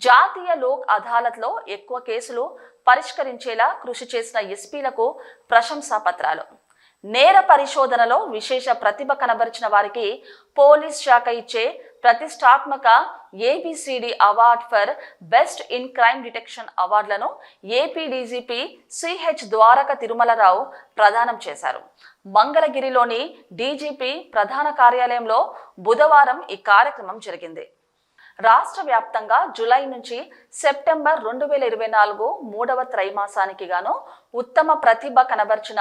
జాతీయ లోక్ అదాలత్లో ఎక్కువ కేసులు పరిష్కరించేలా కృషి చేసిన ఎస్పీలకు ప్రశంసా పత్రాలు. నేర పరిశోధనలో విశేష ప్రతిభ కనబరిచిన వారికి పోలీస్ శాఖ ఇచ్చే ప్రతిష్టాత్మక ABCD award for best in crime detection అవార్డులను AP DGP CH Dwaraka Tirumalarao ప్రదానం చేశారు. మంగళగిరిలోని డీజీపీ ప్రధాన కార్యాలయంలో బుధవారం ఈ కార్యక్రమం జరిగింది. రాష్ట్ర వ్యాప్తంగా జూలై నుంచి సెప్టెంబర్ 2024 మూడవ త్రైమాసానికి గాను ఉత్తమ ప్రతిభ కనబర్చిన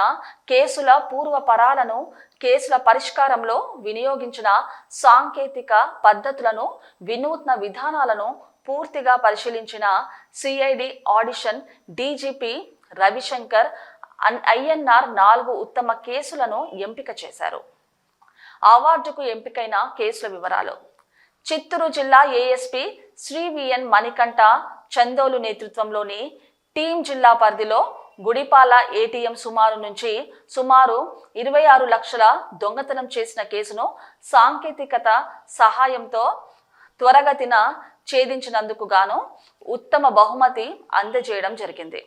కేసుల పూర్వపరాలను, కేసుల పరిష్కారంలో వినియోగించిన సాంకేతిక పద్ధతులను, వినూత్న విధానాలను పూర్తిగా పరిశీలించిన CID audition DGP Ravishankar INR 4 ఉత్తమ కేసులను ఎంపిక చేశారు. అవార్డుకు ఎంపికైన కేసుల వివరాలు. చిత్తూరు జిల్లా ఏఎస్పీ శ్రీ విఎన్ మణికంఠ చందోలు నేతృత్వంలోని టీం జిల్లా పరిధిలో గుడిపాల ఏటీఎం సుమారు 26 లక్షల దొంగతనం చేసిన కేసును సాంకేతికత సహాయంతో త్వరగతిన ఛేదించినందుకు గాను ఉత్తమ బహుమతి అందజేయడం జరిగింది.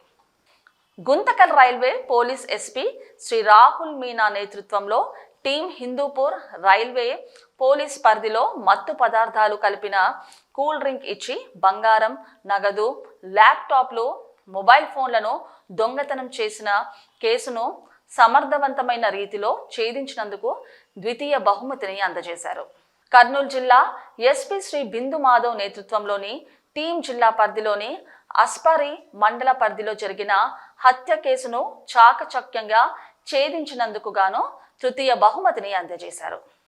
Guntakal railway police SP Shri Rahul Meena నేతృత్వంలో టీం హిందూపూర్ రైల్వే పోలీస్ పరిధిలో మత్తు పదార్థాలు కలిపిన కూల్ డ్రింక్ ఇచ్చి బంగారం, నగదు, ల్యాప్టాప్లు, మొబైల్ ఫోన్లను దొంగతనం చేసిన కేసును సమర్థవంతమైన రీతిలో ఛేదించినందుకు ద్వితీయ బహుమతిని అందజేశారు. కర్నూలు జిల్లా ఎస్పీ శ్రీ బిందు మాధవ్ నేతృత్వంలోని టీం జిల్లా పరిధిలోని అస్పారి మండల పరిధిలో జరిగిన హత్య కేసును చాకచక్యంగా ఛేదించినందుకు గాను తృతీయ బహుమతిని అందజేశారు.